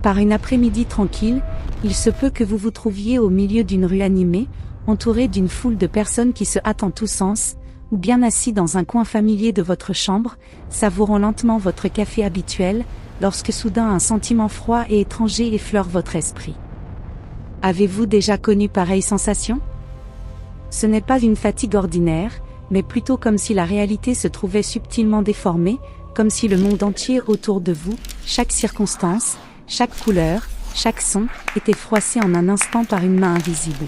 Par une après-midi tranquille, il se peut que vous vous trouviez au milieu d'une rue animée, entouré d'une foule de personnes qui se hâtent en tous sens, ou bien assis dans un coin familier de votre chambre, savourant lentement votre café habituel, lorsque soudain un sentiment froid et étranger effleure votre esprit. Avez-vous déjà connu pareille sensation? Ce n'est pas une fatigue ordinaire, mais plutôt comme si la réalité se trouvait subtilement déformée, comme si le monde entier autour de vous, chaque circonstance, chaque couleur, chaque son, était froissé en un instant par une main invisible.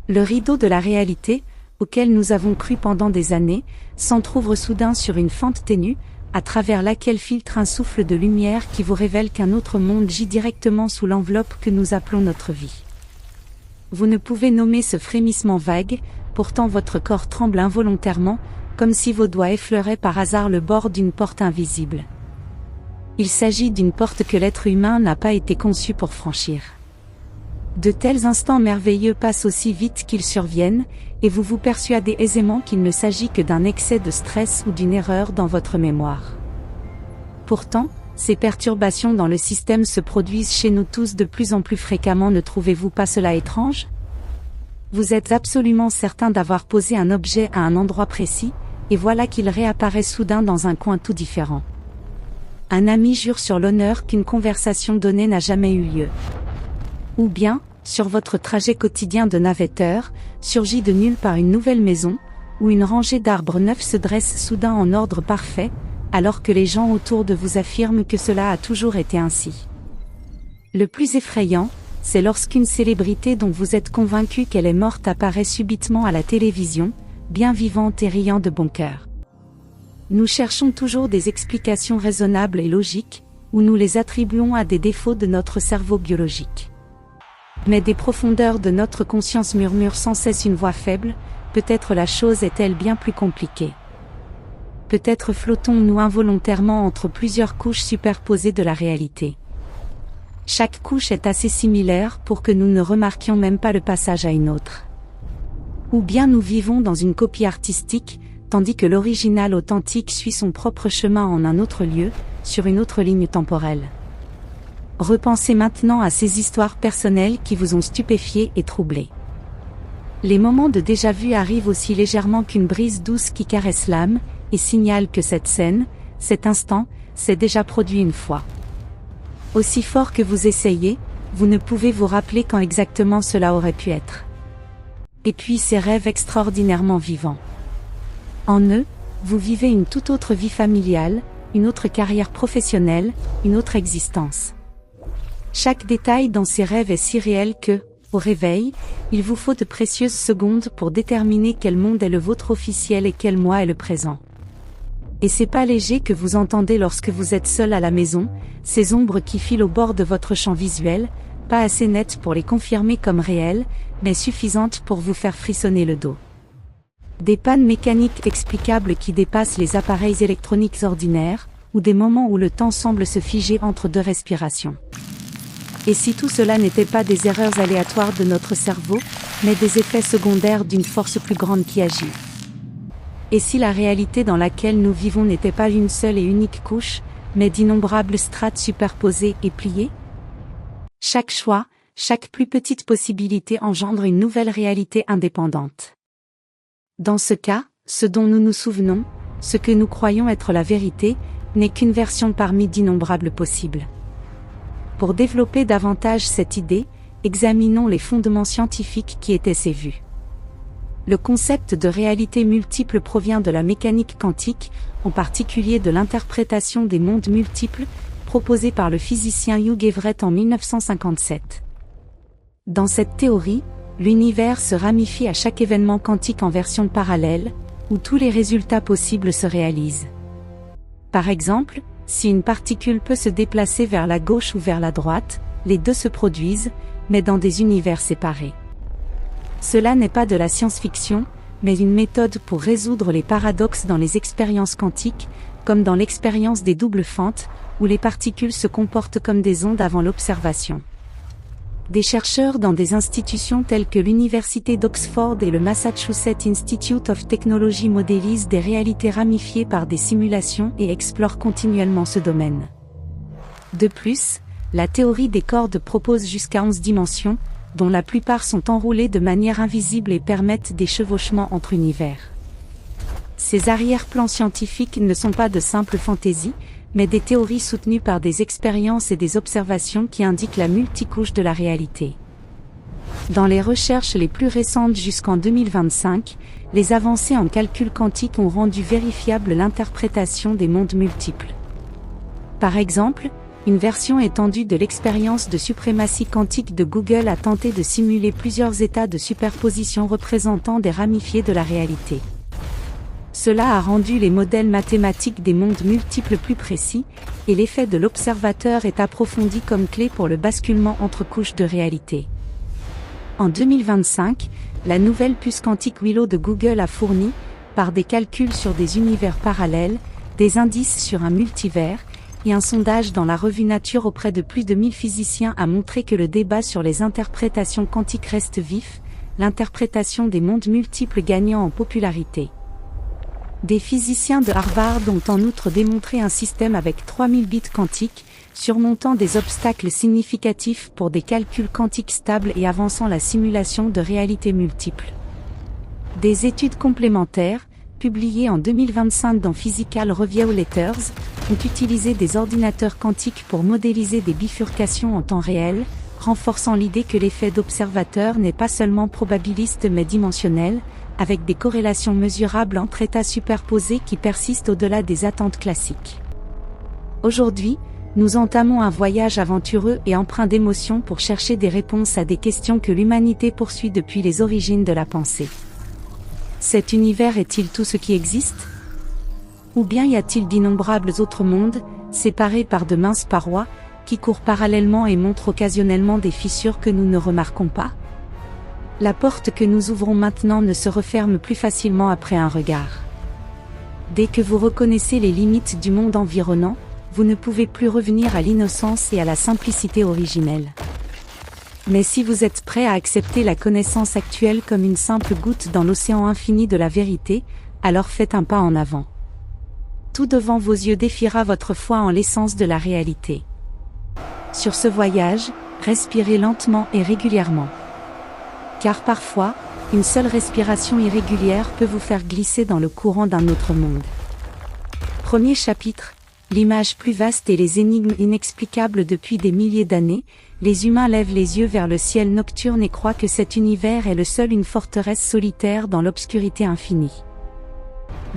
Le rideau de la réalité, auquel nous avons cru pendant des années, s'entr'ouvre soudain sur une fente ténue, à travers laquelle filtre un souffle de lumière qui vous révèle qu'un autre monde gît directement sous l'enveloppe que nous appelons notre vie. Vous ne pouvez nommer ce frémissement vague, pourtant votre corps tremble involontairement, comme si vos doigts effleuraient par hasard le bord d'une porte invisible. Il s'agit d'une porte que l'être humain n'a pas été conçu pour franchir. De tels instants merveilleux passent aussi vite qu'ils surviennent, et vous vous persuadez aisément qu'il ne s'agit que d'un excès de stress ou d'une erreur dans votre mémoire. Pourtant, ces perturbations dans le système se produisent chez nous tous de plus en plus fréquemment, ne trouvez-vous pas cela étrange? Vous êtes absolument certain d'avoir posé un objet à un endroit précis, et voilà qu'il réapparaît soudain dans un coin tout différent. Un ami jure sur l'honneur qu'une conversation donnée n'a jamais eu lieu. Ou bien, sur votre trajet quotidien de navetteur, surgit de nulle part une nouvelle maison, où une rangée d'arbres neufs se dresse soudain en ordre parfait, alors que les gens autour de vous affirment que cela a toujours été ainsi. Le plus effrayant, c'est lorsqu'une célébrité dont vous êtes convaincu qu'elle est morte apparaît subitement à la télévision, bien vivante et riant de bon cœur. Nous cherchons toujours des explications raisonnables et logiques, ou nous les attribuons à des défauts de notre cerveau biologique. Mais des profondeurs de notre conscience murmure sans cesse une voix faible, peut-être la chose est-elle bien plus compliquée. Peut-être flottons-nous involontairement entre plusieurs couches superposées de la réalité. Chaque couche est assez similaire pour que nous ne remarquions même pas le passage à une autre. Ou bien nous vivons dans une copie artistique, tandis que l'original authentique suit son propre chemin en un autre lieu, sur une autre ligne temporelle. Repensez maintenant à ces histoires personnelles qui vous ont stupéfié et troublé. Les moments de déjà-vu arrivent aussi légèrement qu'une brise douce qui caresse l'âme, et signale que cette scène, cet instant, s'est déjà produit une fois. Aussi fort que vous essayez, vous ne pouvez vous rappeler quand exactement cela aurait pu être. Et puis ces rêves extraordinairement vivants. En eux, vous vivez une toute autre vie familiale, une autre carrière professionnelle, une autre existence. Chaque détail dans ces rêves est si réel que, au réveil, il vous faut de précieuses secondes pour déterminer quel monde est le vôtre officiel et quel mois est le présent. Et c'est pas léger que vous entendez lorsque vous êtes seul à la maison, ces ombres qui filent au bord de votre champ visuel, pas assez nettes pour les confirmer comme réelles, mais suffisantes pour vous faire frissonner le dos. Des pannes mécaniques explicables qui dépassent les appareils électroniques ordinaires, ou des moments où le temps semble se figer entre deux respirations. Et si tout cela n'était pas des erreurs aléatoires de notre cerveau, mais des effets secondaires d'une force plus grande qui agit? Et si la réalité dans laquelle nous vivons n'était pas une seule et unique couche, mais d'innombrables strates superposées et pliées? Chaque choix, chaque plus petite possibilité engendre une nouvelle réalité indépendante. Dans ce cas, ce dont nous nous souvenons, ce que nous croyons être la vérité, n'est qu'une version parmi d'innombrables possibles. Pour développer davantage cette idée, examinons les fondements scientifiques qui étaient ces vues. Le concept de réalité multiple provient de la mécanique quantique, en particulier de l'interprétation des mondes multiples, proposée par le physicien Hugh Everett en 1957. Dans cette théorie, l'univers se ramifie à chaque événement quantique en version parallèle, où tous les résultats possibles se réalisent. Par exemple, si une particule peut se déplacer vers la gauche ou vers la droite, les deux se produisent, mais dans des univers séparés. Cela n'est pas de la science-fiction, mais une méthode pour résoudre les paradoxes dans les expériences quantiques, comme dans l'expérience des doubles fentes, où les particules se comportent comme des ondes avant l'observation. Des chercheurs dans des institutions telles que l'Université d'Oxford et le Massachusetts Institute of Technology modélisent des réalités ramifiées par des simulations et explorent continuellement ce domaine. De plus, la théorie des cordes propose jusqu'à 11 dimensions, dont la plupart sont enroulées de manière invisible et permettent des chevauchements entre univers. Ces arrière-plans scientifiques ne sont pas de simples fantaisies, mais des théories soutenues par des expériences et des observations qui indiquent la multicouche de la réalité. Dans les recherches les plus récentes jusqu'en 2025, les avancées en calcul quantique ont rendu vérifiable l'interprétation des mondes multiples. Par exemple, une version étendue de l'expérience de suprématie quantique de Google a tenté de simuler plusieurs états de superposition représentant des ramifiés de la réalité. Cela a rendu les modèles mathématiques des mondes multiples plus précis, et l'effet de l'observateur est approfondi comme clé pour le basculement entre couches de réalité. En 2025, la nouvelle puce quantique Willow de Google a fourni, par des calculs sur des univers parallèles, des indices sur un multivers, et un sondage dans la revue Nature auprès de plus de 1000 physiciens a montré que le débat sur les interprétations quantiques reste vif, l'interprétation des mondes multiples gagnant en popularité. Des physiciens de Harvard ont en outre démontré un système avec 3000 bits quantiques, surmontant des obstacles significatifs pour des calculs quantiques stables et avançant la simulation de réalités multiples. Des études complémentaires, publiées en 2025 dans Physical Review Letters, ont utilisé des ordinateurs quantiques pour modéliser des bifurcations en temps réel, renforçant l'idée que l'effet d'observateur n'est pas seulement probabiliste mais dimensionnel, avec des corrélations mesurables entre états superposés qui persistent au-delà des attentes classiques. Aujourd'hui, nous entamons un voyage aventureux et empreint d'émotion pour chercher des réponses à des questions que l'humanité poursuit depuis les origines de la pensée. Cet univers est-il tout ce qui existe ? Ou bien y a-t-il d'innombrables autres mondes, séparés par de minces parois, qui courent parallèlement et montrent occasionnellement des fissures que nous ne remarquons pas ? La porte que nous ouvrons maintenant ne se referme plus facilement après un regard. Dès que vous reconnaissez les limites du monde environnant, vous ne pouvez plus revenir à l'innocence et à la simplicité originelle. Mais si vous êtes prêt à accepter la connaissance actuelle comme une simple goutte dans l'océan infini de la vérité, alors faites un pas en avant. Tout devant vos yeux défiera votre foi en l'essence de la réalité. Sur ce voyage, respirez lentement et régulièrement. Car parfois, une seule respiration irrégulière peut vous faire glisser dans le courant d'un autre monde. Premier chapitre, l'image plus vaste et les énigmes inexplicables. Depuis des milliers d'années, les humains lèvent les yeux vers le ciel nocturne et croient que cet univers est le seul, une forteresse solitaire dans l'obscurité infinie.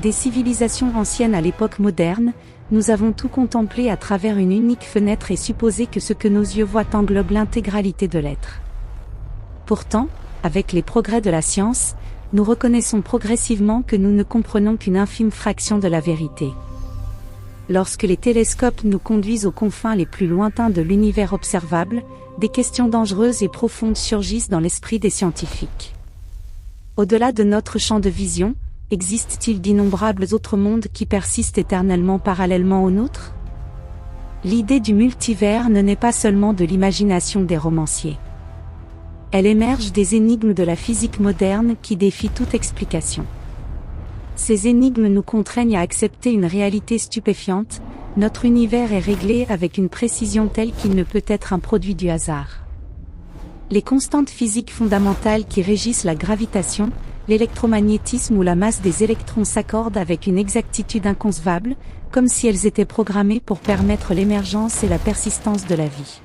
Des civilisations anciennes à l'époque moderne, nous avons tout contemplé à travers une unique fenêtre et supposé que ce que nos yeux voient englobe l'intégralité de l'être. Pourtant, avec les progrès de la science, nous reconnaissons progressivement que nous ne comprenons qu'une infime fraction de la vérité. Lorsque les télescopes nous conduisent aux confins les plus lointains de l'univers observable, des questions dangereuses et profondes surgissent dans l'esprit des scientifiques. Au-delà de notre champ de vision, existe-t-il d'innombrables autres mondes qui persistent éternellement parallèlement au nôtre ? L'idée du multivers ne naît pas seulement de l'imagination des romanciers. Elle émerge des énigmes de la physique moderne qui défient toute explication. Ces énigmes nous contraignent à accepter une réalité stupéfiante, notre univers est réglé avec une précision telle qu'il ne peut être un produit du hasard. Les constantes physiques fondamentales qui régissent la gravitation, l'électromagnétisme ou la masse des électrons s'accordent avec une exactitude inconcevable, comme si elles étaient programmées pour permettre l'émergence et la persistance de la vie.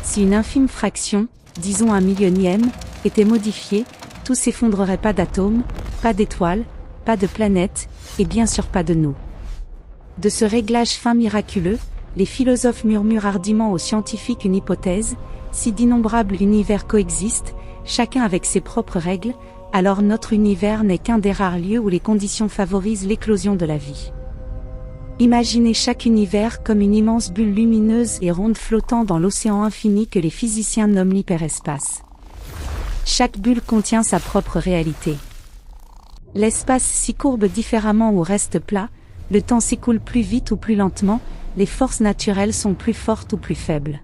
Si une infime fraction, disons un millionième, était modifiée, tout s'effondrerait. Pas d'atomes, pas d'étoiles, pas de planètes, et bien sûr pas de nous. De ce réglage fin miraculeux, les philosophes murmurent hardiment aux scientifiques une hypothèse: si d'innombrables univers coexistent, chacun avec ses propres règles, alors notre univers n'est qu'un des rares lieux où les conditions favorisent l'éclosion de la vie. Imaginez chaque univers comme une immense bulle lumineuse et ronde flottant dans l'océan infini que les physiciens nomment l'hyperespace. Chaque bulle contient sa propre réalité. L'espace s'y courbe différemment ou reste plat, le temps s'écoule plus vite ou plus lentement, les forces naturelles sont plus fortes ou plus faibles.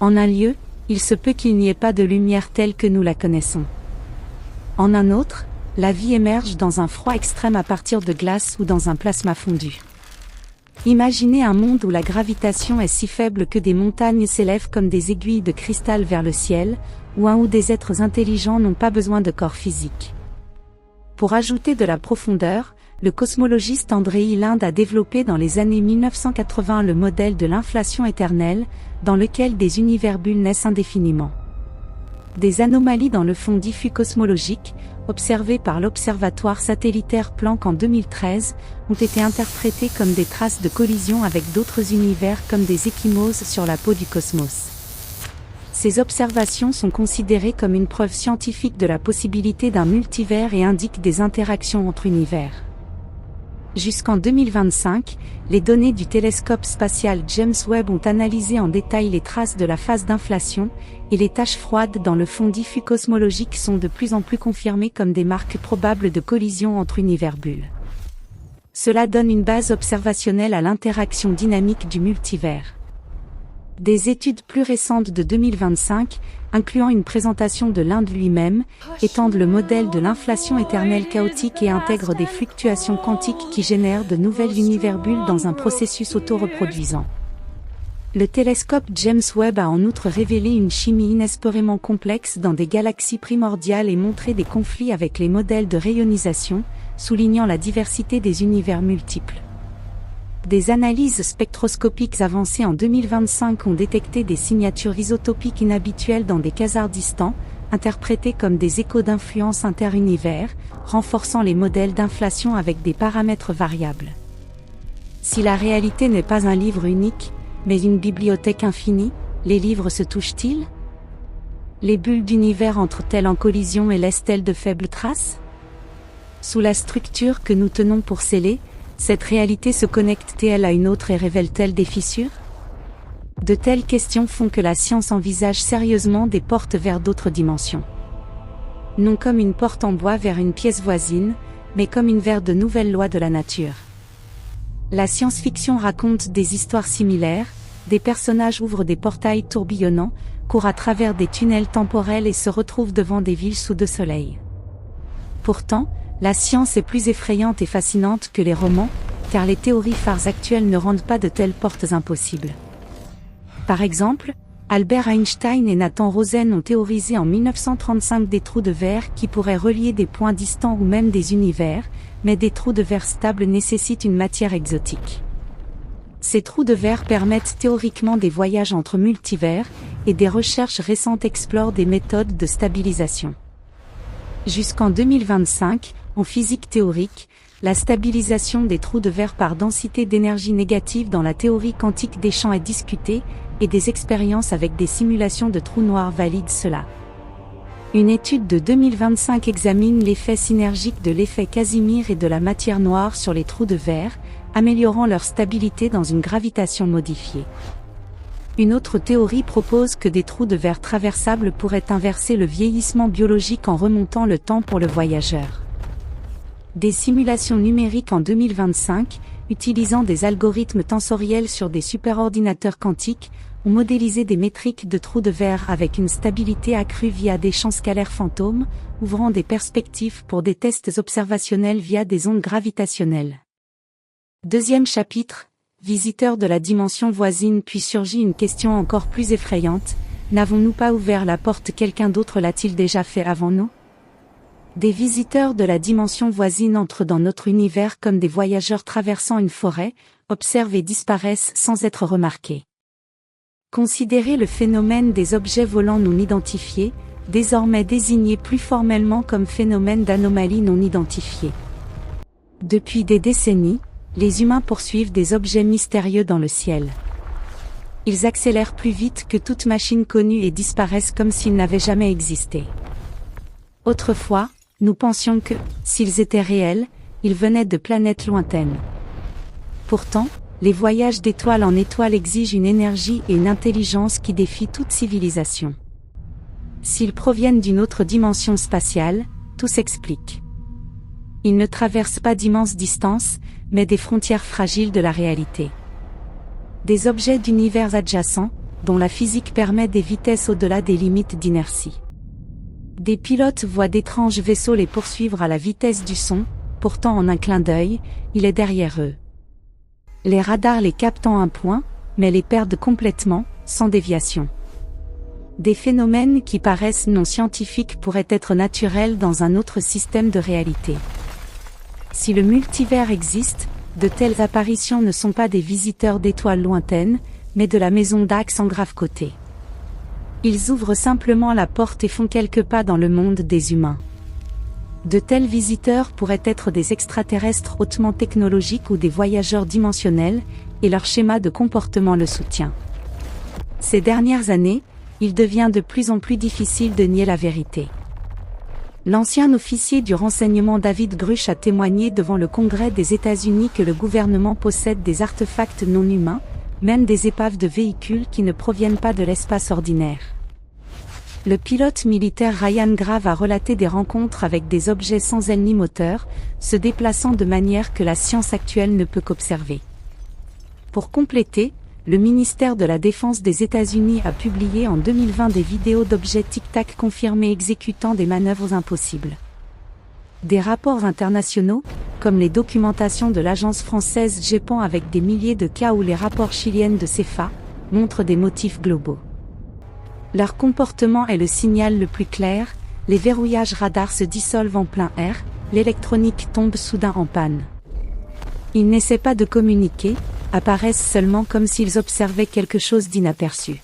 En un lieu, il se peut qu'il n'y ait pas de lumière telle que nous la connaissons. En un autre, la vie émerge dans un froid extrême à partir de glace ou dans un plasma fondu. Imaginez un monde où la gravitation est si faible que des montagnes s'élèvent comme des aiguilles de cristal vers le ciel, ou un où des êtres intelligents n'ont pas besoin de corps physique. Pour ajouter de la profondeur, le cosmologiste Andrei Linde a développé dans les années 1980 le modèle de l'inflation éternelle, dans lequel des univers bulles naissent indéfiniment. Des anomalies dans le fond diffus cosmologique, observées par l'observatoire satellitaire Planck en 2013, ont été interprétées comme des traces de collision avec d'autres univers comme des ecchymoses sur la peau du cosmos. Ces observations sont considérées comme une preuve scientifique de la possibilité d'un multivers et indiquent des interactions entre univers. Jusqu'en 2025, les données du télescope spatial James Webb ont analysé en détail les traces de la phase d'inflation, et les taches froides dans le fond diffus cosmologique sont de plus en plus confirmées comme des marques probables de collision entre univers bulles. Cela donne une base observationnelle à l'interaction dynamique du multivers. Des études plus récentes de 2025, incluant une présentation de l'Inde lui-même, étendent le modèle de l'inflation éternelle chaotique et intègrent des fluctuations quantiques qui génèrent de nouvelles univers-bulles dans un processus auto-reproduisant. Le télescope James Webb a en outre révélé une chimie inespérément complexe dans des galaxies primordiales et montré des conflits avec les modèles de rayonisation, soulignant la diversité des univers multiples. Des analyses spectroscopiques avancées en 2025 ont détecté des signatures isotopiques inhabituelles dans des quasars distants, interprétées comme des échos d'influence interunivers, renforçant les modèles d'inflation avec des paramètres variables. Si la réalité n'est pas un livre unique, mais une bibliothèque infinie, les livres se touchent-ils? Les bulles d'univers entrent-elles en collision et laissent-elles de faibles traces? Sous la structure que nous tenons pour scellée, cette réalité se connecte-t-elle à une autre et révèle-t-elle des fissures? De telles questions font que la science envisage sérieusement des portes vers d'autres dimensions. Non comme une porte en bois vers une pièce voisine, mais comme vers de nouvelles lois de la nature. La science-fiction raconte des histoires similaires, des personnages ouvrent des portails tourbillonnants, courent à travers des tunnels temporels et se retrouvent devant des villes sous deux soleils. Pourtant, la science est plus effrayante et fascinante que les romans, car les théories phares actuelles ne rendent pas de telles portes impossibles. Par exemple, Albert Einstein et Nathan Rosen ont théorisé en 1935 des trous de verre qui pourraient relier des points distants ou même des univers, mais des trous de verre stables nécessitent une matière exotique. Ces trous de verre permettent théoriquement des voyages entre multivers, et des recherches récentes explorent des méthodes de stabilisation. Jusqu'en 2025, en physique théorique, la stabilisation des trous de verre par densité d'énergie négative dans la théorie quantique des champs est discutée, et des expériences avec des simulations de trous noirs valident cela. Une étude de 2025 examine l'effet synergique de l'effet Casimir et de la matière noire sur les trous de verre, améliorant leur stabilité dans une gravitation modifiée. Une autre théorie propose que des trous de verre traversables pourraient inverser le vieillissement biologique en remontant le temps pour le voyageur. Des simulations numériques en 2025, utilisant des algorithmes tensoriels sur des superordinateurs quantiques, ont modélisé des métriques de trous de verre avec une stabilité accrue via des champs scalaires fantômes, ouvrant des perspectives pour des tests observationnels via des ondes gravitationnelles. Deuxième chapitre, visiteur de la dimension voisine, puis surgit une question encore plus effrayante, n'avons-nous pas ouvert la porte, quelqu'un d'autre l'a-t-il déjà fait avant nous? Des visiteurs de la dimension voisine entrent dans notre univers comme des voyageurs traversant une forêt, observent et disparaissent sans être remarqués. Considérez le phénomène des objets volants non identifiés, désormais désigné plus formellement comme phénomène d'anomalie non identifiée. Depuis des décennies, les humains poursuivent des objets mystérieux dans le ciel. Ils accélèrent plus vite que toute machine connue et disparaissent comme s'ils n'avaient jamais existé. Autrefois, nous pensions que, s'ils étaient réels, ils venaient de planètes lointaines. Pourtant, les voyages d'étoile en étoile exigent une énergie et une intelligence qui défient toute civilisation. S'ils proviennent d'une autre dimension spatiale, tout s'explique. Ils ne traversent pas d'immenses distances, mais des frontières fragiles de la réalité. Des objets d'univers adjacents, dont la physique permet des vitesses au-delà des limites d'inertie. Des pilotes voient d'étranges vaisseaux les poursuivre à la vitesse du son, pourtant en un clin d'œil, il est derrière eux. Les radars les captent en un point, mais les perdent complètement, sans déviation. Des phénomènes qui paraissent non scientifiques pourraient être naturels dans un autre système de réalité. Si le multivers existe, de telles apparitions ne sont pas des visiteurs d'étoiles lointaines, mais de la maison Dax en grave côté. Ils ouvrent simplement la porte et font quelques pas dans le monde des humains. De tels visiteurs pourraient être des extraterrestres hautement technologiques ou des voyageurs dimensionnels, et leur schéma de comportement le soutient. Ces dernières années, il devient de plus en plus difficile de nier la vérité. L'ancien officier du renseignement David Grush a témoigné devant le Congrès des États-Unis que le gouvernement possède des artefacts non humains, même des épaves de véhicules qui ne proviennent pas de l'espace ordinaire. Le pilote militaire Ryan Grave a relaté des rencontres avec des objets sans aile ni moteur, se déplaçant de manière que la science actuelle ne peut qu'observer. Pour compléter, le ministère de la Défense des États-Unis a publié en 2020 des vidéos d'objets tic-tac confirmés exécutant des manœuvres impossibles. Des rapports internationaux, comme les documentations de l'agence française GEPAN avec des milliers de cas ou les rapports chiliens de CEFA, montrent des motifs globaux. Leur comportement est le signal le plus clair, les verrouillages radars se dissolvent en plein air, l'électronique tombe soudain en panne. Ils n'essaient pas de communiquer, apparaissent seulement comme s'ils observaient quelque chose d'inaperçu.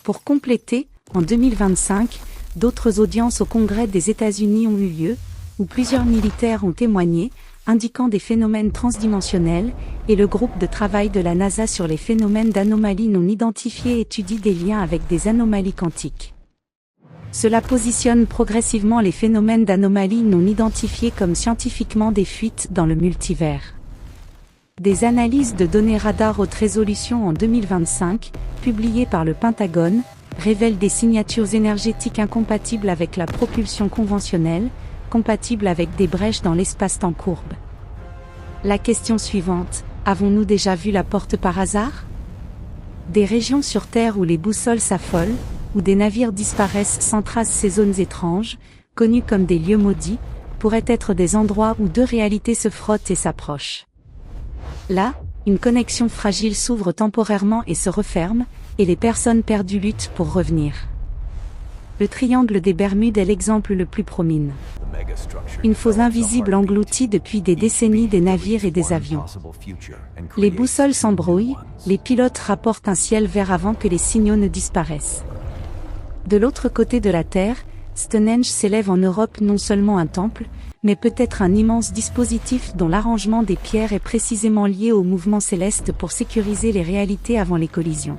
Pour compléter, en 2025, d'autres audiences au Congrès des États-Unis ont eu lieu, où plusieurs militaires ont témoigné, indiquant des phénomènes transdimensionnels, et le groupe de travail de la NASA sur les phénomènes d'anomalies non identifiées étudie des liens avec des anomalies quantiques. Cela positionne progressivement les phénomènes d'anomalies non identifiées comme scientifiquement des fuites dans le multivers. Des analyses de données radar haute résolution en 2025, publiées par le Pentagone, révèlent des signatures énergétiques incompatibles avec la propulsion conventionnelle, compatibles avec des brèches dans l'espace-temps courbe. La question suivante, avons-nous déjà vu la porte par hasard? Des régions sur Terre où les boussoles s'affolent, où des navires disparaissent sans trace. Ces zones étranges, connues comme des lieux maudits, pourraient être des endroits où deux réalités se frottent et s'approchent. Là, une connexion fragile s'ouvre temporairement et se referme, et les personnes perdues luttent pour revenir. Le triangle des Bermudes est l'exemple le plus prominent. Une fosse invisible engloutit depuis des décennies des navires et des avions. Les boussoles s'embrouillent, les pilotes rapportent un ciel vert avant que les signaux ne disparaissent. De l'autre côté de la Terre, Stonehenge s'élève en Europe non seulement un temple, mais peut-être un immense dispositif dont l'arrangement des pierres est précisément lié au mouvement céleste pour sécuriser les réalités avant les collisions.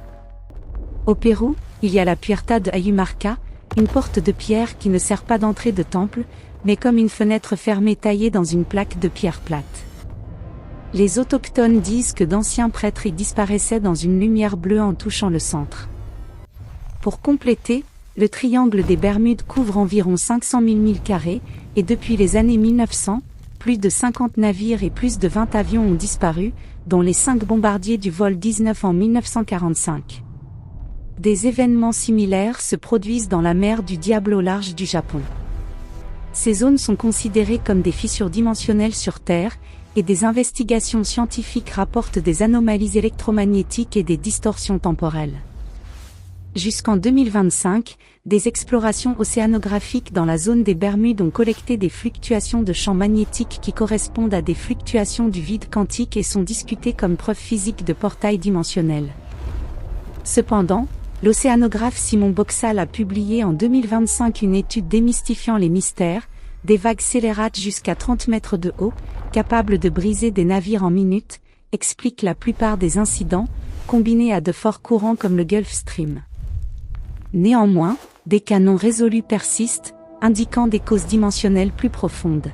Au Pérou, il y a la Puerta de Ayumarca, une porte de pierre qui ne sert pas d'entrée de temple, mais comme une fenêtre fermée taillée dans une plaque de pierre plate. Les autochtones disent que d'anciens prêtres y disparaissaient dans une lumière bleue en touchant le centre. Pour compléter, le triangle des Bermudes couvre environ 500 000 milles carrés, et depuis les années 1900, plus de 50 navires et plus de 20 avions ont disparu, dont les 5 bombardiers du vol 19 en 1945. Des événements similaires se produisent dans la mer du Diable au large du Japon. Ces zones sont considérées comme des fissures dimensionnelles sur Terre, et des investigations scientifiques rapportent des anomalies électromagnétiques et des distorsions temporelles. Jusqu'en 2025, des explorations océanographiques dans la zone des Bermudes ont collecté des fluctuations de champs magnétiques qui correspondent à des fluctuations du vide quantique et sont discutées comme preuve physique de portails dimensionnels. Cependant, l'océanographe Simon Boxall a publié en 2025 une étude démystifiant les mystères, des vagues scélérates jusqu'à 30 mètres de haut, capables de briser des navires en minutes, explique la plupart des incidents, combinés à de forts courants comme le Gulf Stream. Néanmoins, des cas non résolus persistent, indiquant des causes dimensionnelles plus profondes.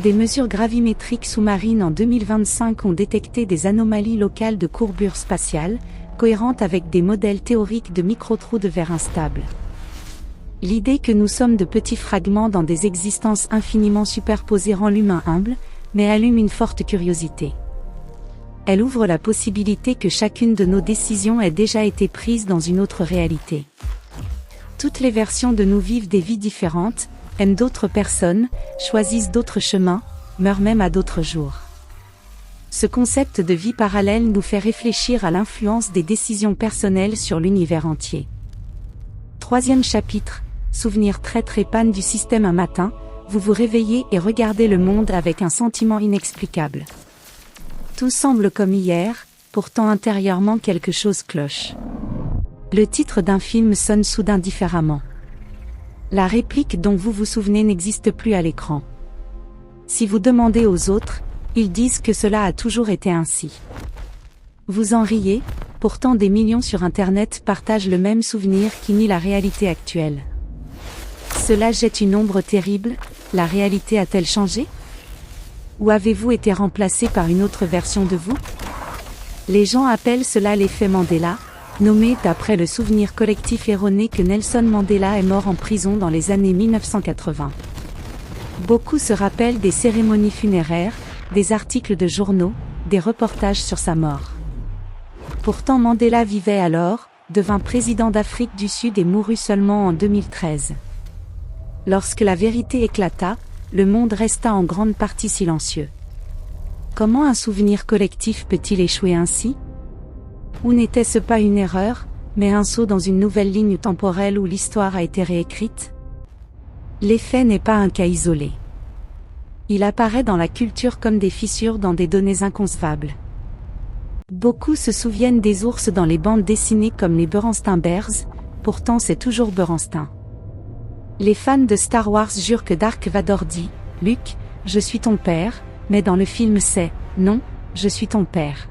Des mesures gravimétriques sous-marines en 2025 ont détecté des anomalies locales de courbure spatiale, cohérentes avec des modèles théoriques de microtrous de verre instables. L'idée que nous sommes de petits fragments dans des existences infiniment superposées rend l'humain humble, mais allume une forte curiosité. Elle ouvre la possibilité que chacune de nos décisions ait déjà été prise dans une autre réalité. Toutes les versions de nous vivent des vies différentes, aiment d'autres personnes, choisissent d'autres chemins, meurent même à d'autres jours. Ce concept de vie parallèle nous fait réfléchir à l'influence des décisions personnelles sur l'univers entier. Troisième chapitre, souvenir traître et panne du système. Un matin, vous vous réveillez et regardez le monde avec un sentiment inexplicable. Tout semble comme hier, pourtant intérieurement quelque chose cloche. Le titre d'un film sonne soudain différemment. La réplique dont vous vous souvenez n'existe plus à l'écran. Si vous demandez aux autres, ils disent que cela a toujours été ainsi. Vous en riez, pourtant des millions sur Internet partagent le même souvenir qui nie la réalité actuelle. Cela jette une ombre terrible, la réalité a-t-elle changé? Ou avez-vous été remplacé par une autre version de vous? Les gens appellent cela l'effet Mandela, nommé d'après le souvenir collectif erroné que Nelson Mandela est mort en prison dans les années 1980. Beaucoup se rappellent des cérémonies funéraires, des articles de journaux, des reportages sur sa mort. Pourtant Mandela vivait alors, devint président d'Afrique du Sud et mourut seulement en 2013. Lorsque la vérité éclata, le monde resta en grande partie silencieux. Comment un souvenir collectif peut-il échouer ainsi? Ou n'était-ce pas une erreur, mais un saut dans une nouvelle ligne temporelle où l'histoire a été réécrite? L'effet n'est pas un cas isolé. Il apparaît dans la culture comme des fissures dans des données inconcevables. Beaucoup se souviennent des ours dans les bandes dessinées comme les Berenstain Bears, pourtant c'est toujours Berenstain. Les fans de Star Wars jurent que Dark Vador dit « Luke, je suis ton père », mais dans le film c'est « Non, je suis ton père ».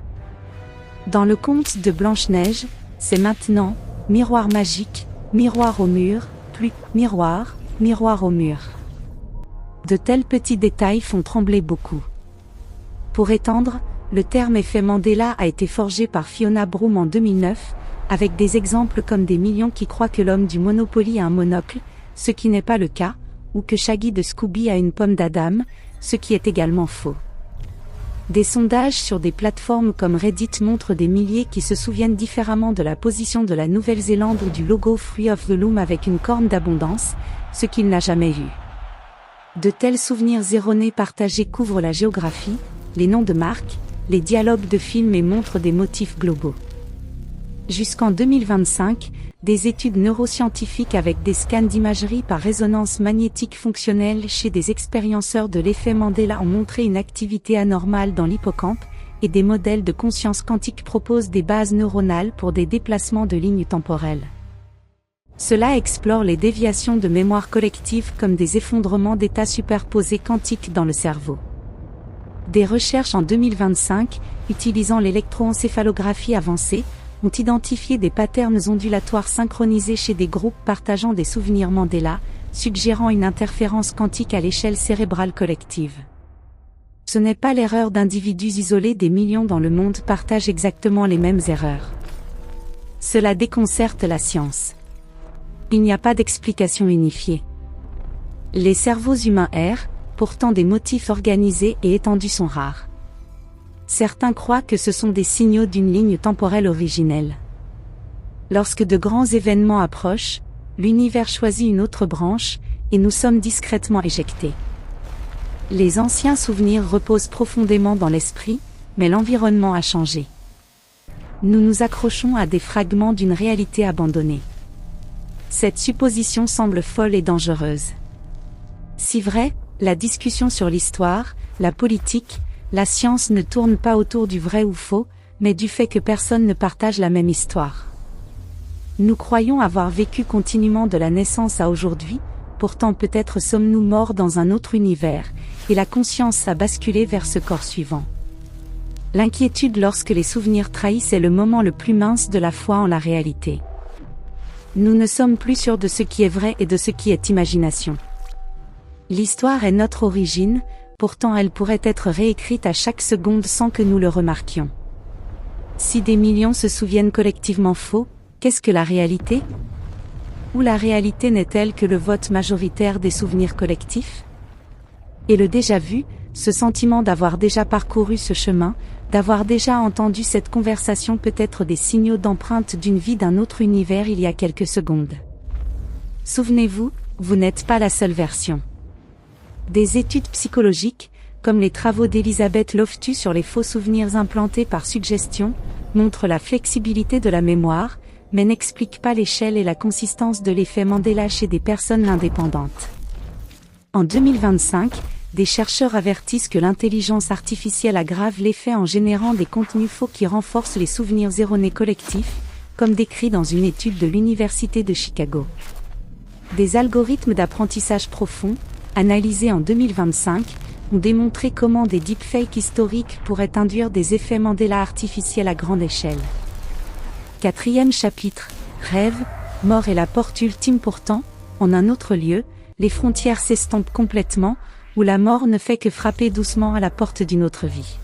Dans le conte de Blanche-Neige, c'est maintenant « Miroir magique, miroir au mur, plus miroir, miroir au mur ». De tels petits détails font trembler beaucoup. Pour étendre, le terme effet Mandela a été forgé par Fiona Broome en 2009, avec des exemples comme des millions qui croient que l'homme du Monopoly a un monocle, ce qui n'est pas le cas, ou que Shaggy de Scooby a une pomme d'Adam, ce qui est également faux. Des sondages sur des plateformes comme Reddit montrent des milliers qui se souviennent différemment de la position de la Nouvelle-Zélande ou du logo Fruit of the Loom avec une corne d'abondance, ce qu'il n'a jamais vu. De tels souvenirs erronés partagés couvrent la géographie, les noms de marques, les dialogues de films et montrent des motifs globaux. Jusqu'en 2025, des études neuroscientifiques avec des scans d'imagerie par résonance magnétique fonctionnelle chez des expérienceurs de l'effet Mandela ont montré une activité anormale dans l'hippocampe, et des modèles de conscience quantique proposent des bases neuronales pour des déplacements de lignes temporelles. Cela explore les déviations de mémoire collective comme des effondrements d'états superposés quantiques dans le cerveau. Des recherches en 2025, utilisant l'électroencéphalographie avancée, ont identifié des patterns ondulatoires synchronisés chez des groupes partageant des souvenirs Mandela, suggérant une interférence quantique à l'échelle cérébrale collective. Ce n'est pas l'erreur d'individus isolés, des millions dans le monde partagent exactement les mêmes erreurs. Cela déconcerte la science. Il n'y a pas d'explication unifiée. Les cerveaux humains errent, pourtant des motifs organisés et étendus sont rares. Certains croient que ce sont des signaux d'une ligne temporelle originelle. Lorsque de grands événements approchent, l'univers choisit une autre branche, et nous sommes discrètement éjectés. Les anciens souvenirs reposent profondément dans l'esprit, mais l'environnement a changé. Nous nous accrochons à des fragments d'une réalité abandonnée. Cette supposition semble folle et dangereuse. Si vrai, la discussion sur l'histoire, la politique, la science ne tourne pas autour du vrai ou faux, mais du fait que personne ne partage la même histoire. Nous croyons avoir vécu continuellement de la naissance à aujourd'hui, pourtant peut-être sommes-nous morts dans un autre univers, et la conscience a basculé vers ce corps suivant. L'inquiétude lorsque les souvenirs trahissent est le moment le plus mince de la foi en la réalité. Nous ne sommes plus sûrs de ce qui est vrai et de ce qui est imagination. L'histoire est notre origine, pourtant elle pourrait être réécrite à chaque seconde sans que nous le remarquions. Si des millions se souviennent collectivement faux, qu'est-ce que la réalité? Ou la réalité n'est-elle que le vote majoritaire des souvenirs collectifs? Et le déjà-vu, ce sentiment d'avoir déjà parcouru ce chemin, d'avoir déjà entendu cette conversation peut être des signaux d'empreinte d'une vie d'un autre univers il y a quelques secondes. Souvenez-vous, vous n'êtes pas la seule version. Des études psychologiques, comme les travaux d'Elisabeth Loftus sur les faux souvenirs implantés par suggestion, montrent la flexibilité de la mémoire, mais n'expliquent pas l'échelle et la consistance de l'effet Mandela chez des personnes indépendantes. En 2025, des chercheurs avertissent que l'intelligence artificielle aggrave l'effet en générant des contenus faux qui renforcent les souvenirs erronés collectifs, comme décrit dans une étude de l'Université de Chicago. Des algorithmes d'apprentissage profond, analysés en 2025, ont démontré comment des deepfakes historiques pourraient induire des effets Mandela artificiels à grande échelle. 4e chapitre, Rêve, mort et la porte ultime. Pourtant, en un autre lieu, les frontières s'estompent complètement, où la mort ne fait que frapper doucement à la porte d'une autre vie.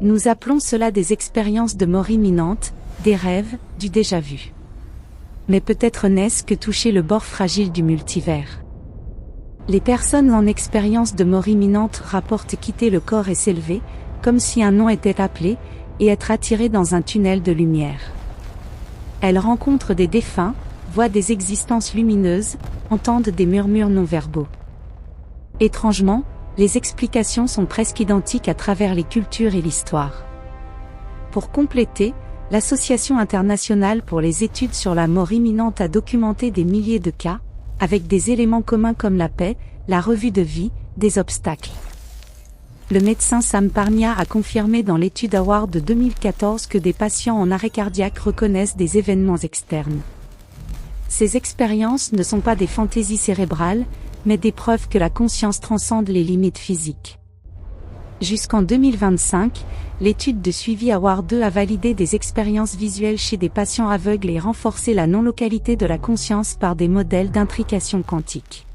Nous appelons cela des expériences de mort imminente, des rêves, du déjà-vu. Mais peut-être n'est-ce que toucher le bord fragile du multivers. Les personnes en expérience de mort imminente rapportent quitter le corps et s'élever, comme si un nom était appelé, et être attiré dans un tunnel de lumière. Elles rencontrent des défunts, voient des existences lumineuses, entendent des murmures non-verbaux. Étrangement, les explications sont presque identiques à travers les cultures et l'histoire. Pour compléter, l'Association internationale pour les études sur la mort imminente a documenté des milliers de cas, avec des éléments communs comme la paix, la revue de vie, des obstacles. Le médecin Sam Parnia a confirmé dans l'étude Award de 2014 que des patients en arrêt cardiaque reconnaissent des événements externes. Ces expériences ne sont pas des fantaisies cérébrales, mais des preuves que la conscience transcende les limites physiques. Jusqu'en 2025, l'étude de suivi Award 2 a validé des expériences visuelles chez des patients aveugles et renforcé la non-localité de la conscience par des modèles d'intrication quantique.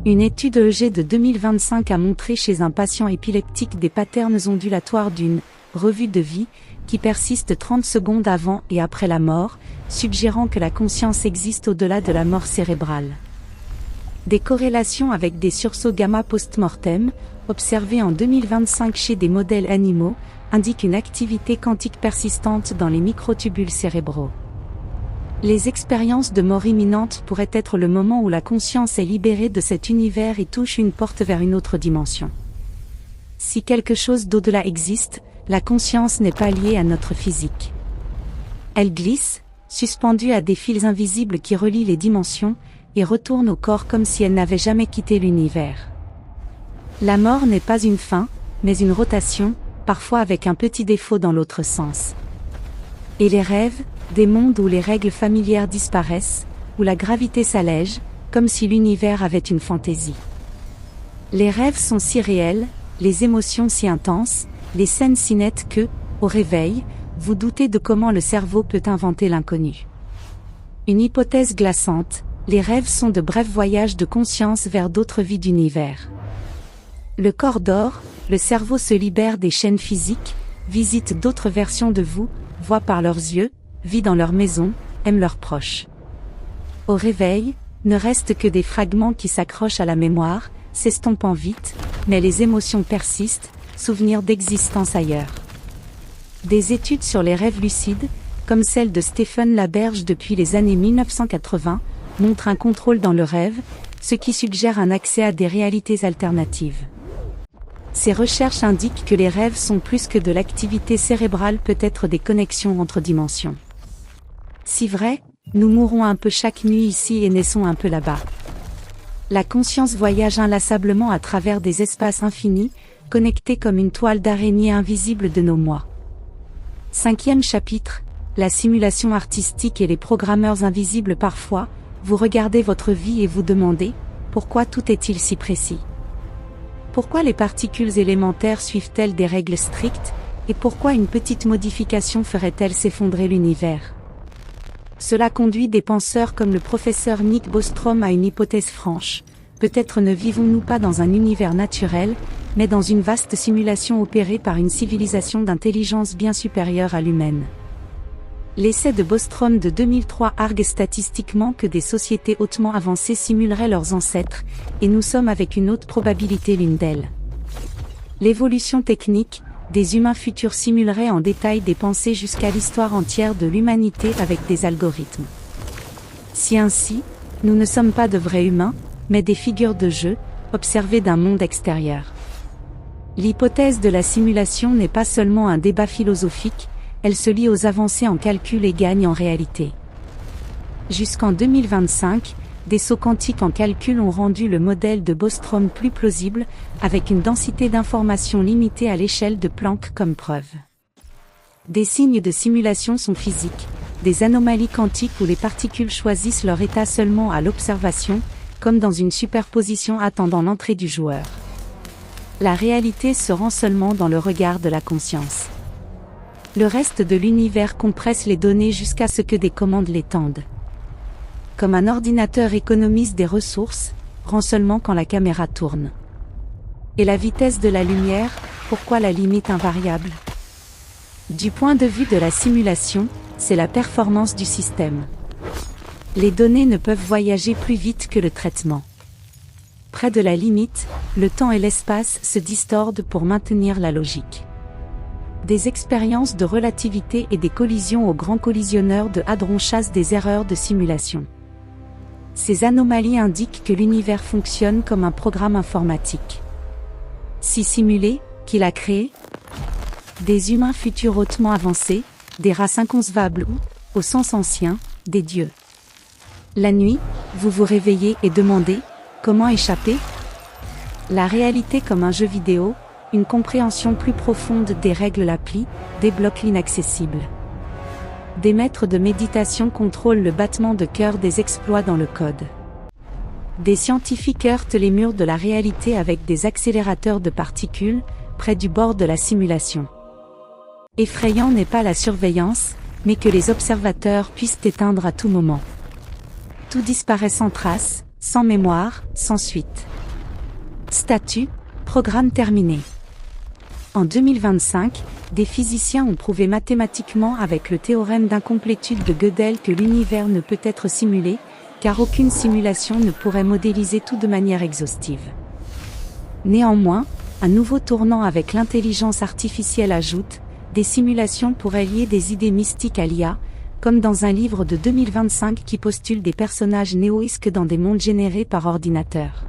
Une étude EEG de 2025 a montré chez un patient épileptique des patterns ondulatoires d'une revue de vie qui persiste 30 secondes avant et après la mort, suggérant que la conscience existe au-delà de la mort cérébrale. Des corrélations avec des sursauts gamma post-mortem, observés en 2025 chez des modèles animaux, indiquent une activité quantique persistante dans les microtubules cérébraux. Les expériences de mort imminente pourraient être le moment où la conscience est libérée de cet univers et touche une porte vers une autre dimension. Si quelque chose d'au-delà existe, la conscience n'est pas liée à notre physique. Elle glisse, suspendue à des fils invisibles qui relient les dimensions, et retourne au corps comme si elle n'avait jamais quitté l'univers. La mort n'est pas une fin, mais une rotation, parfois avec un petit défaut dans l'autre sens. Et les rêves, des mondes où les règles familières disparaissent, où la gravité s'allège, comme si l'univers avait une fantaisie. Les rêves sont si réels, les émotions si intenses, les scènes si nettes que, au réveil, vous doutez de comment le cerveau peut inventer l'inconnu. Une hypothèse glaçante, les rêves sont de brefs voyages de conscience vers d'autres vies d'univers. Le corps dort, le cerveau se libère des chaînes physiques, visite d'autres versions de vous, voit par leurs yeux, vit dans leur maison, aime leurs proches. Au réveil, ne restent que des fragments qui s'accrochent à la mémoire, s'estompant vite, mais les émotions persistent, souvenirs d'existence ailleurs. Des études sur les rêves lucides, comme celle de Stephen Laberge depuis les années 1980, montrent un contrôle dans le rêve, ce qui suggère un accès à des réalités alternatives. Ces recherches indiquent que les rêves sont plus que de l'activité cérébrale, peut-être des connexions entre dimensions. Si vrai, nous mourons un peu chaque nuit ici et naissons un peu là-bas. La conscience voyage inlassablement à travers des espaces infinis, connectés comme une toile d'araignée invisible de nos mois. 5e chapitre, la simulation artistique et les programmeurs invisibles. Parfois, vous regardez votre vie et vous demandez, pourquoi tout est-il si précis ? Pourquoi les particules élémentaires suivent-elles des règles strictes, et pourquoi une petite modification ferait-elle s'effondrer l'univers ? Cela conduit des penseurs comme le professeur Nick Bostrom à une hypothèse franche. Peut-être ne vivons-nous pas dans un univers naturel, mais dans une vaste simulation opérée par une civilisation d'intelligence bien supérieure à l'humaine. L'essai de Bostrom de 2003 argue statistiquement que des sociétés hautement avancées simuleraient leurs ancêtres, et nous sommes avec une haute probabilité l'une d'elles. L'évolution technique, des humains futurs simuleraient en détail des pensées jusqu'à l'histoire entière de l'humanité avec des algorithmes. Si ainsi, nous ne sommes pas de vrais humains, mais des figures de jeu, observées d'un monde extérieur. L'hypothèse de la simulation n'est pas seulement un débat philosophique, elle se lie aux avancées en calcul et gagne en réalité. Jusqu'en 2025, des sauts quantiques en calcul ont rendu le modèle de Bostrom plus plausible, avec une densité d'informations limitée à l'échelle de Planck comme preuve. Des signes de simulation sont physiques, des anomalies quantiques où les particules choisissent leur état seulement à l'observation, comme dans une superposition attendant l'entrée du joueur. La réalité se rend seulement dans le regard de la conscience. Le reste de l'univers compresse les données jusqu'à ce que des commandes les tendent. Comme un ordinateur économise des ressources, rend seulement quand la caméra tourne. Et la vitesse de la lumière, pourquoi la limite invariable ? Du point de vue de la simulation, c'est la performance du système. Les données ne peuvent voyager plus vite que le traitement. Près de la limite, le temps et l'espace se distordent pour maintenir la logique. Des expériences de relativité et des collisions au grand collisionneur de Hadron chassent des erreurs de simulation. Ces anomalies indiquent que l'univers fonctionne comme un programme informatique. Si simulé, qui l'a créé ? Des humains futurs hautement avancés, des races inconcevables ou, au sens ancien, des dieux. La nuit, vous vous réveillez et demandez « Comment échapper ?» La réalité comme un jeu vidéo, une compréhension plus profonde des règles l'applique, débloque l'inaccessible. Des maîtres de méditation contrôlent le battement de cœur des exploits dans le code. Des scientifiques heurtent les murs de la réalité avec des accélérateurs de particules, près du bord de la simulation. Effrayant n'est pas la surveillance, mais que les observateurs puissent éteindre à tout moment. Tout disparaît sans trace, sans mémoire, sans suite. Statut, programme terminé. En 2025, des physiciens ont prouvé mathématiquement avec le théorème d'incomplétude de Gödel que l'univers ne peut être simulé, car aucune simulation ne pourrait modéliser tout de manière exhaustive. Néanmoins, un nouveau tournant avec l'intelligence artificielle ajoute, des simulations pourraient lier des idées mystiques à l'IA, comme dans un livre de 2025 qui postule des personnages néoïsques dans des mondes générés par ordinateur.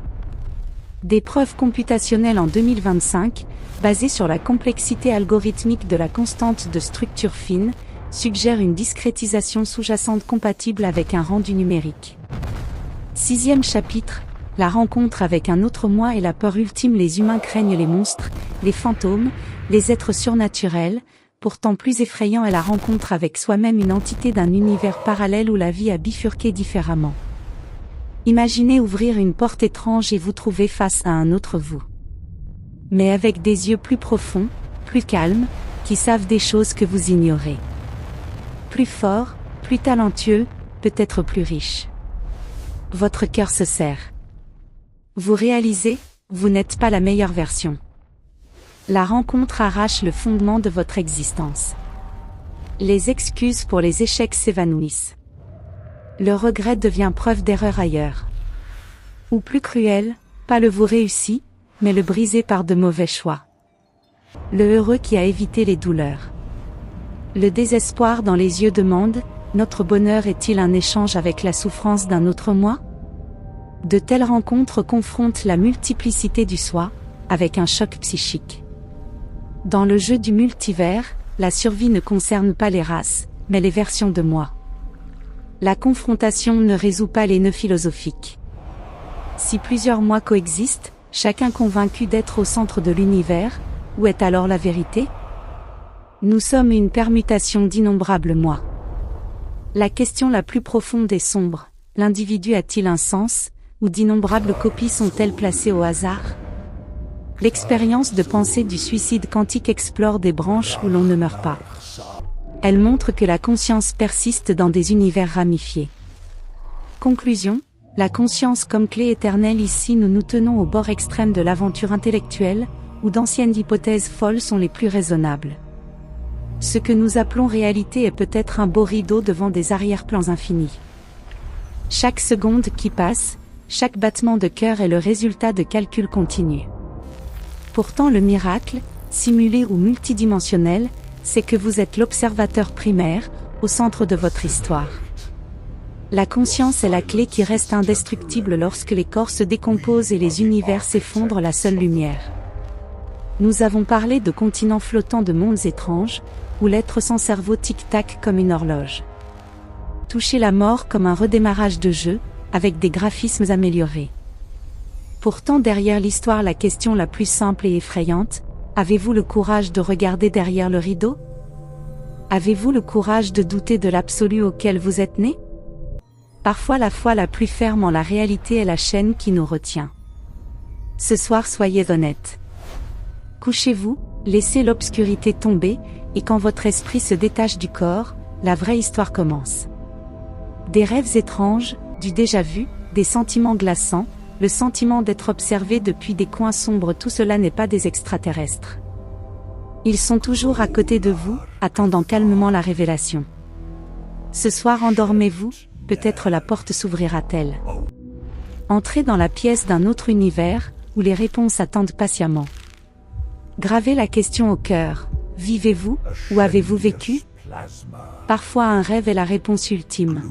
Des preuves computationnelles en 2025, basées sur la complexité algorithmique de la constante de structure fine, suggèrent une discrétisation sous-jacente compatible avec un rendu numérique. 6e chapitre, la rencontre avec un autre moi et la peur ultime. Les humains craignent les monstres, les fantômes, les êtres surnaturels, pourtant plus effrayant est la rencontre avec soi-même, une entité d'un univers parallèle où la vie a bifurqué différemment. Imaginez ouvrir une porte étrange et vous trouver face à un autre vous. Mais avec des yeux plus profonds, plus calmes, qui savent des choses que vous ignorez. Plus fort, plus talentueux, peut-être plus riche. Votre cœur se serre. Vous réalisez, vous n'êtes pas la meilleure version. La rencontre arrache le fondement de votre existence. Les excuses pour les échecs s'évanouissent. Le regret devient preuve d'erreur ailleurs. Ou plus cruel, pas le vous réussi, mais le brisé par de mauvais choix. Le heureux qui a évité les douleurs. Le désespoir dans les yeux demande, notre bonheur est-il un échange avec la souffrance d'un autre moi ? De telles rencontres confrontent la multiplicité du soi, avec un choc psychique. Dans le jeu du multivers, la survie ne concerne pas les races, mais les versions de moi. La confrontation ne résout pas les nœuds philosophiques. Si plusieurs moi coexistent, chacun convaincu d'être au centre de l'univers, où est alors la vérité ? Nous sommes une permutation d'innombrables moi. La question la plus profonde est sombre, l'individu a-t-il un sens, ou d'innombrables copies sont-elles placées au hasard ? L'expérience de pensée du suicide quantique explore des branches où l'on ne meurt pas. Elle montre que la conscience persiste dans des univers ramifiés. Conclusion, la conscience comme clé éternelle. Ici nous nous tenons au bord extrême de l'aventure intellectuelle, où d'anciennes hypothèses folles sont les plus raisonnables. Ce que nous appelons réalité est peut-être un beau rideau devant des arrière-plans infinis. Chaque seconde qui passe, chaque battement de cœur est le résultat de calculs continus. Pourtant le miracle, simulé ou multidimensionnel, c'est que vous êtes l'observateur primaire, au centre de votre histoire. La conscience est la clé qui reste indestructible lorsque les corps se décomposent et les univers s'effondrent, la seule lumière. Nous avons parlé de continents flottants de mondes étranges, où l'être sans cerveau tic-tac comme une horloge. Toucher la mort comme un redémarrage de jeu, avec des graphismes améliorés. Pourtant derrière l'histoire la question la plus simple et effrayante, avez-vous le courage de regarder derrière le rideau? Avez-vous le courage de douter de l'absolu auquel vous êtes né? Parfois la foi la plus ferme en la réalité est la chaîne qui nous retient. Ce soir soyez honnêtes. Couchez-vous, laissez l'obscurité tomber, et quand votre esprit se détache du corps, la vraie histoire commence. Des rêves étranges, du déjà-vu, des sentiments glaçants, le sentiment d'être observé depuis des coins sombres, tout cela n'est pas des extraterrestres. Ils sont toujours à côté de vous, attendant calmement la révélation. Ce soir endormez-vous, peut-être la porte s'ouvrira-t-elle. Entrez dans la pièce d'un autre univers, où les réponses attendent patiemment. Gravez la question au cœur, vivez-vous, ou avez-vous vécu? Parfois un rêve est la réponse ultime.